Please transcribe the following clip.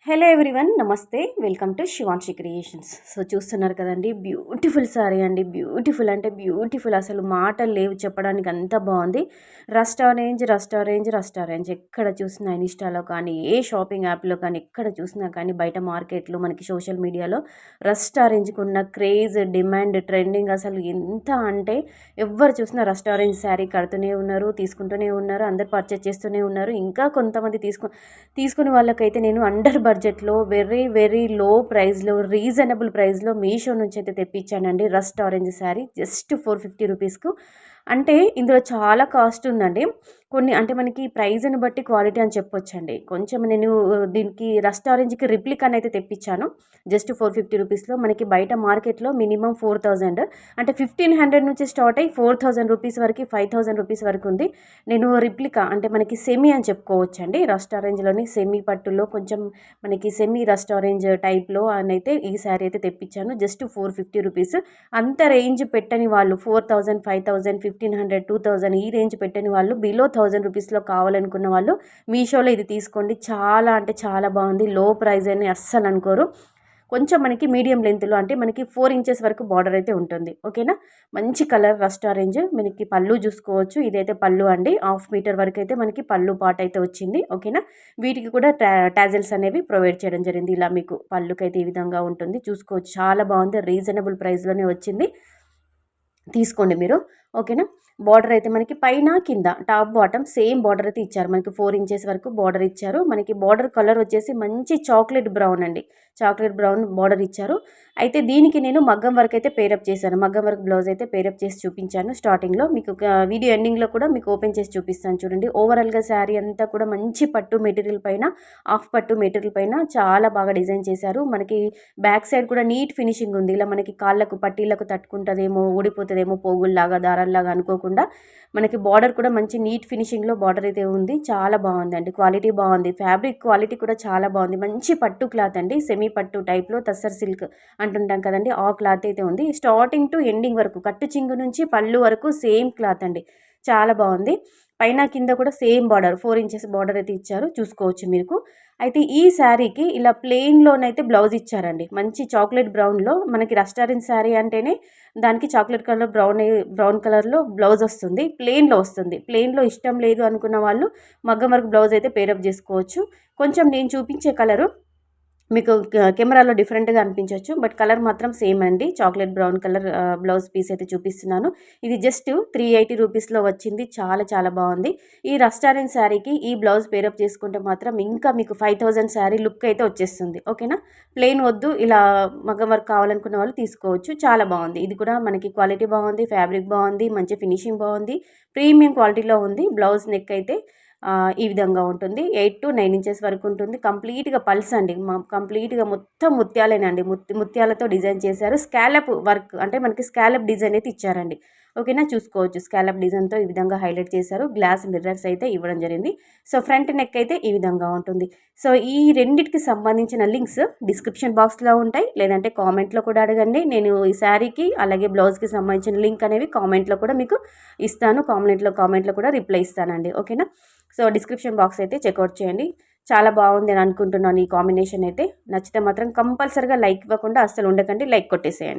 Hello everyone, నమస్తే. Welcome to Shivanshi creations. So చూస్తున్నారు కదండి, బ్యూటిఫుల్ సారీ అండి. బ్యూటిఫుల్ అంటే బ్యూటిఫుల్, అసలు మాటలు లేవు చెప్పడానికి, అంత బాగుంది. రెస్టారెంజ్ ఎక్కడ చూసినా, ఇన్స్టాలో కానీ ఏ షాపింగ్ యాప్లో కానీ ఎక్కడ చూసినా కానీ, బయట మార్కెట్లో మనకి సోషల్ మీడియాలో రెస్టారెంజ్కి ఉన్న క్రేజ్, డిమాండ్, ట్రెండింగ్ అసలు ఎంత అంటే ఎవ్వరు చూసినా రెస్టారెంట్ శారీ కడుతూనే ఉన్నారు, తీసుకుంటూనే ఉన్నారు, అందరు పర్చేజ్ చేస్తూనే ఉన్నారు. ఇంకా కొంతమంది తీసుకునే వాళ్ళకైతే నేను అండర్ బడ్జెట్లో వెరీ వెరీ లో ప్రైస్లో, రీజనబుల్ ప్రైస్లో మీషో నుంచి అయితే తెప్పించానండి. రస్ట్ ఆరెంజ్ శారీ జస్ట్ 450 రూపీస్కు. అంటే ఇందులో చాలా కాస్ట్ ఉందండి. కొన్ని అంటే మనకి ప్రైజ్ని బట్టి క్వాలిటీ అని చెప్పొచ్చండి. కొంచెం నేను దీనికి రస్ట్ ఆరెంజ్కి రిప్లికాని అయితే తెప్పించాను జస్ట్ 450 రూపీస్లో. మనకి బయట మార్కెట్లో మినిమం 4000, అంటే 1500 నుంచి స్టార్ట్ అయ్యి 4000 రూపీస్ వరకు, 5000 రూపీస్ వరకు ఉంది. నేను రిప్లికా అంటే మనకి సెమీ అని చెప్పుకోవచ్చండి. రస్ట్ ఆరెంజ్లోని సెమీ పట్టులో కొంచెం మనకి సెమీ రస్ట్ ఆరెంజ్ టైప్లో అని అయితే ఈ శారీ అయితే తెప్పించాను జస్ట్ 450 రూపీస్. అంత రేంజ్ పెట్టని వాళ్ళు 4000, 5000, 1500, 2000 ఈ రేంజ్ పెట్టని వాళ్ళు బిలో 1000 రూపీస్లో కావాలనుకున్న వాళ్ళు మీషోలో ఇది తీసుకోండి. చాలా అంటే చాలా బాగుంది. లో ప్రైస్ అని అస్సలు అనుకోరు. కొంచెం మనకి మీడియం లెంత్లో, అంటే మనకి 4 ఇంచెస్ వరకు బార్డర్ అయితే ఉంటుంది. ఓకేనా, మంచి కలర్ రస్ట్ ఆరెంజ్. మనకి పళ్ళు చూసుకోవచ్చు, ఇదైతే పళ్ళు అండి. 1/2 మీటర్ వరకు అయితే మనకి పళ్ళు పార్ట్ అయితే వచ్చింది. ఓకేనా, వీటికి కూడా టాజల్స్ అనేవి ప్రొవైడ్ చేయడం జరిగింది. ఇలా మీకు పళ్ళుకైతే ఈ విధంగా ఉంటుంది, చూసుకోవచ్చు. చాలా బాగుంది, రీజనబుల్ ప్రైస్లోనే వచ్చింది. తీసుకోండి మీరు. ఓకేనా, బార్డర్ అయితే మనకి పైన కింద టాప్ బాటమ్ సేమ్ బార్డర్ అయితే ఇచ్చారు. మనకి 4 ఇంచెస్ వరకు బార్డర్ ఇచ్చారు. మనకి బార్డర్ కలర్ వచ్చేసి మంచి చాక్లెట్ బ్రౌన్ అండి, చాక్లెట్ బ్రౌన్ బార్డర్ ఇచ్చారు. అయితే దీనికి నేను మగ్గం వర్క్ అయితే పేరప్ చేశాను. మగ్గం వర్క్ బ్లౌజ్ అయితే పేరప్ చేసి చూపించాను స్టార్టింగ్లో. మీకు వీడియో ఎండింగ్లో కూడా మీకు ఓపెన్ చేసి చూపిస్తాను చూడండి. ఓవరాల్గా శారీ అంతా కూడా మంచి పట్టు మెటీరియల్ పైన, హాఫ్ పట్టు మెటీరియల్ పైన చాలా బాగా డిజైన్ చేశారు. మనకి బ్యాక్ సైడ్ కూడా నీట్ ఫినిషింగ్ ఉంది. ఇలా మనకి కాళ్ళకు పట్టీలకు తట్టుకుంటుందేమో, ఊడిపోతుందేమో పోగుల్లాగా, దారాల్లాగా అనుకోకుండా మనకి బార్డర్ కూడా మంచి నీట్ ఫినిషింగ్లో బార్డర్ అయితే ఉంది. చాలా బాగుందండి, క్వాలిటీ బాగుంది. ఫ్యాబ్రిక్ క్వాలిటీ కూడా చాలా బాగుంది. మంచి పట్టు క్లాత్ అండి, సెమీ పట్టు టైప్లో తస్సర్ సిల్క్ అంటుంటాం కదండి, ఆ క్లాత్ అయితే ఉంది. స్టార్టింగ్ టు ఎండింగ్ వరకు, కట్టు చింగు నుంచి పళ్ళు వరకు సేమ్ క్లాత్ అండి, చాలా బాగుంది. పైన కింద కూడా సేమ్ బార్డర్ 4 ఇంచెస్ బార్డర్ అయితే ఇచ్చారు, చూసుకోవచ్చు మీకు. అయితే ఈ శారీకి ఇలా ప్లెయిన్లోనైతే బ్లౌజ్ ఇచ్చారండి, మంచి చాక్లెట్ బ్రౌన్లో. మనకి రెస్టారెంట్ శారీ అంటేనే దానికి చాక్లెట్ కలర్ బ్రౌన్ కలర్లో బ్లౌజ్ వస్తుంది, ప్లెయిన్లో వస్తుంది. ప్లెయిన్లో ఇష్టం లేదు అనుకున్న వాళ్ళు మగ్గం వర్క్ బ్లౌజ్ అయితే పేరప్ చేసుకోవచ్చు. కొంచెం నేను చూపించే కలరు మీకు కెమెరాలో డిఫరెంట్గా అనిపించవచ్చు, బట్ కలర్ మాత్రం సేమ్ అండి. Chocolate brown colour blouse piece అయితే చూపిస్తున్నాను. ఇది జస్ట్ 380 రూపీస్లో వచ్చింది. చాలా చాలా బాగుంది. ఈ రెస్టారెంట్ శారీకి ఈ బ్లౌజ్ పేరప్ చేసుకుంటే మాత్రం ఇంకా మీకు 5000 శారీ లుక్ అయితే వచ్చేస్తుంది. ఓకేనా, ప్లెయిన్ వద్దు, ఇలా మగ్గం వర్క్ కావాలనుకున్న వాళ్ళు తీసుకోవచ్చు. చాలా బాగుంది. ఇది కూడా మనకి క్వాలిటీ బాగుంది, ఫ్యాబ్రిక్ బాగుంది, మంచి ఫినిషింగ్ బాగుంది, ప్రీమియం క్వాలిటీలో ఉంది. బ్లౌజ్ నెక్ అయితే ఈ విధంగా ఉంటుంది. 8 to 9 ఇంచెస్ వరకు ఉంటుంది. కంప్లీట్గా పల్స్ అండి, కంప్లీట్గా మొత్తం ముత్యాలేనండి, ముత్యాలతో డిజైన్ చేశారు. స్కాలప్ వర్క్ అంటే మనకి స్కాలప్ డిజైన్ అయితే ఇచ్చారండి. ఓకేనా, చూసుకోవచ్చు. స్కాలప్ డిజైన్తో ఈ విధంగా హైలైట్ చేశారు. గ్లాస్ మిర్రర్స్ అయితే ఇవ్వడం జరిగింది. సో ఫ్రంట్ నెక్ అయితే ఈ విధంగా ఉంటుంది. సో ఈ రెండింటికి సంబంధించిన లింక్స్ డిస్క్రిప్షన్ బాక్స్లో ఉంటాయి, లేదంటే కామెంట్లో కూడా అడగండి. నేను ఈ శారీకి అలాగే బ్లౌజ్కి సంబంధించిన లింక్ అనేవి కామెంట్లో కూడా మీకు ఇస్తాను. కామెంట్లో కూడా రిప్లై ఇస్తానండి. ఓకేనా, సో డిస్క్రిప్షన్ బాక్స్ అయితే చెక్అవుట్ చేయండి. చాలా బాగుంది అని అనుకుంటున్నాను ఈ కాంబినేషన్ అయితే. నచ్చితే మాత్రం కంపల్సరీగా లైక్ ఇవ్వకుండా అస్సలు ఉండకండి, లైక్ కొట్టేసేయండి.